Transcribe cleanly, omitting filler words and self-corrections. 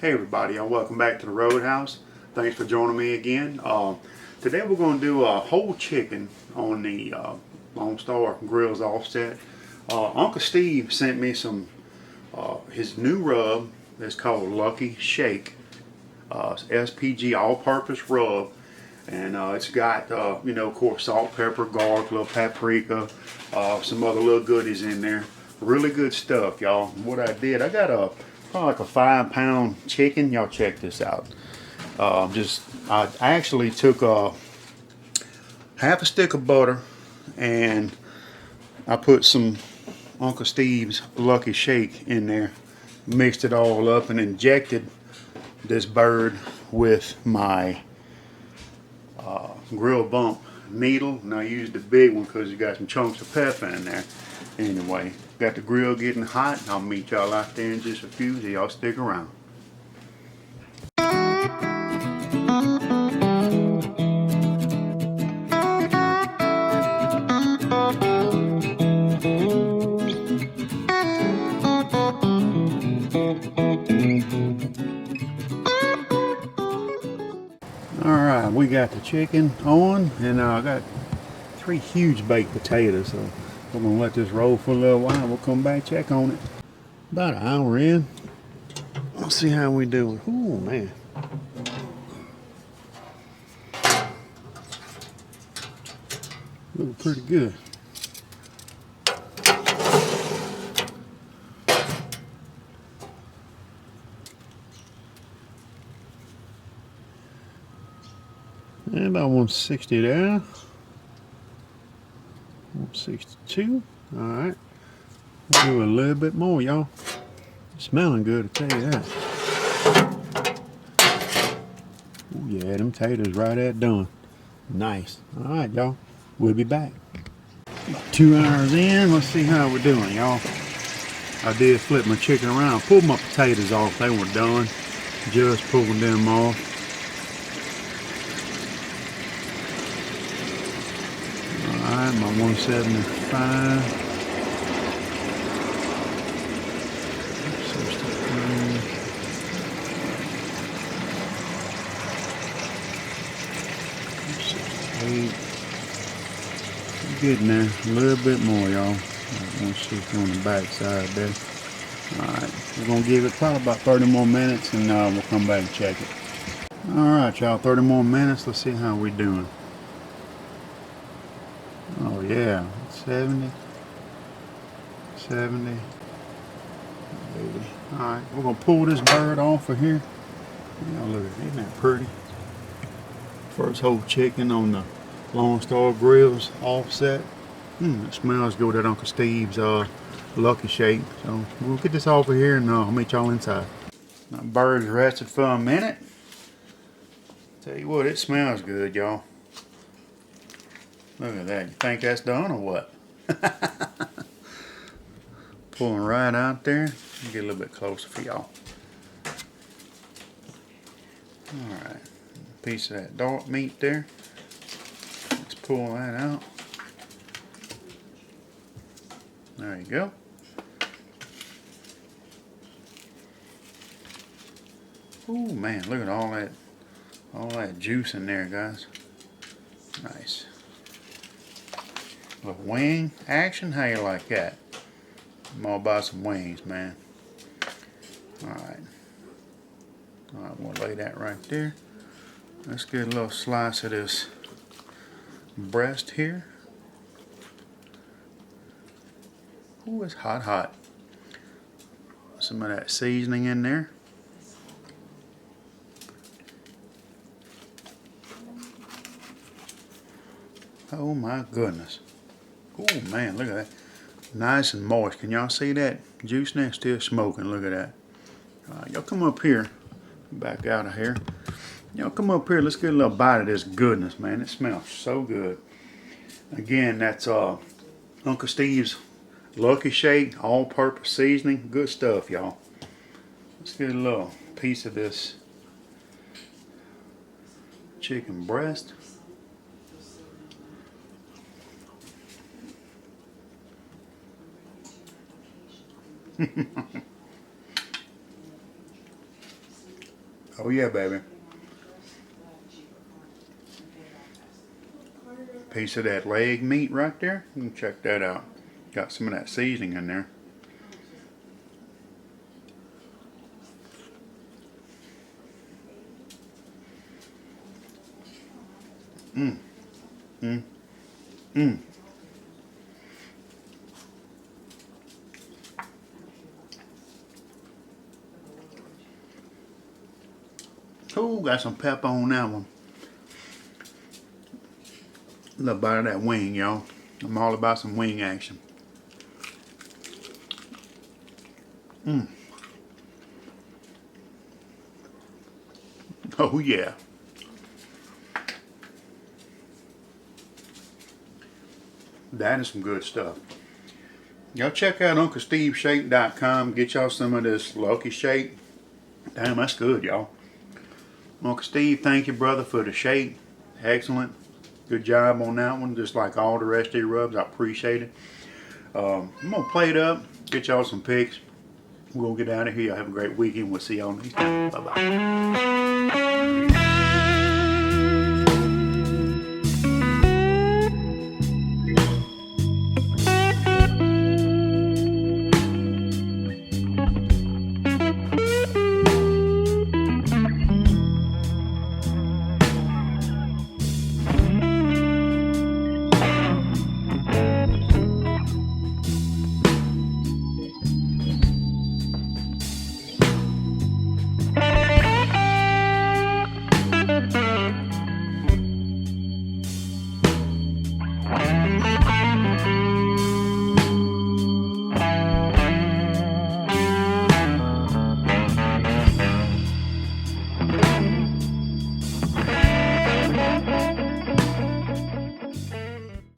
Hey everybody, and welcome back to the Roadhouse. Thanks for joining me again. Today we're going to do a whole chicken on the Lone Star Grillz Offset. Uncle Steve sent me some his new rub that's called Lucky Shake. SPG all-purpose rub, and it's got you know, of course, salt, pepper, garlic, little paprika, some other little goodies in there. Really good stuff, y'all. What I did, I got probably like a 5-pound chicken. Y'all check this out. I actually took half a stick of butter, and I put some Uncle Steve's Lucky Shake in there, mixed it all up, and injected this bird with my grill bump needle. And I used the big one because you got some chunks of pepper in there. Anyway, got the grill getting hot. I'll meet y'all out there in just a few, so y'all stick around. Alright, we got the chicken on, and I got 3 huge baked potatoes, so we're going to let this roll for a little while. We'll come back check on it. About an hour in. Let's see how we doing. Ooh, man. Looking pretty good. And about 160 there. 162. Alright. We'll do a little bit more, y'all. Smelling good, I tell you that. Oh yeah, them taters right at done. Nice. Alright, y'all. We'll be back. About 2 hours in. Let's see how we're doing, y'all. I did flip my chicken around. Pulled my potatoes off. They were done. Just pulled them off. Alright, my 175. 68. Getting there. A little bit more, y'all. 160 on the back side there. Alright, we're going to give it probably about 30 more minutes, and we'll come back and check it. Alright, y'all, 30 more minutes. Let's see how we're doing. Oh yeah, 70, 70, 80. Alright, we're going to pull this bird off of here. Y'all look at it, isn't that pretty? First whole chicken on the Lone Star Grillz Offset. It smells good at Uncle Steve's Lucky Shake. So we'll get this off of here, and I'll meet y'all inside. Now, bird's rested for a minute. Tell you what, it smells good, y'all. Look at that. You think that's done or what? Pulling right out there. Get a little bit closer for y'all. Alright. Piece of that dark meat there. Let's pull that out. There you go. Oh man, look at all that juice in there, guys. Nice. A wing action? How you like that? I'm all about some wings, man. Alright. Alright, we'll lay that right there. Let's get a little slice of this breast here. Ooh, it's hot, hot. Some of that seasoning in there. Oh my goodness. Oh man, look at that. Nice and moist. Can y'all see that? Juice next still smoking. Look at that. Y'all come up here. Back out of here. Y'all come up here. Let's get a little bite of this goodness, man. It smells so good. Again, that's Uncle Steve's Lucky Shake, all-purpose seasoning. Good stuff, y'all. Let's get a little piece of this chicken breast. Oh yeah, baby. Piece of that leg meat right there. You can check that out. Got some of that seasoning in there. Mmm. Mmm. Mmm. Ooh, got some pepper on that one. A little bite of that wing, y'all. I'm all about some wing action. Mmm. Oh yeah. That is some good stuff. Y'all check out UncleSteveShake.com. Get y'all some of this Lucky Shake. Damn, that's good, y'all. Uncle Steve, thank you, brother, for the shake. Excellent. Good job on that one, just like all the rest of your rubs. I appreciate it. I'm going to play it up, get y'all some pics. We'll get out of here. Y'all have a great weekend. We'll see y'all next time. Bye-bye.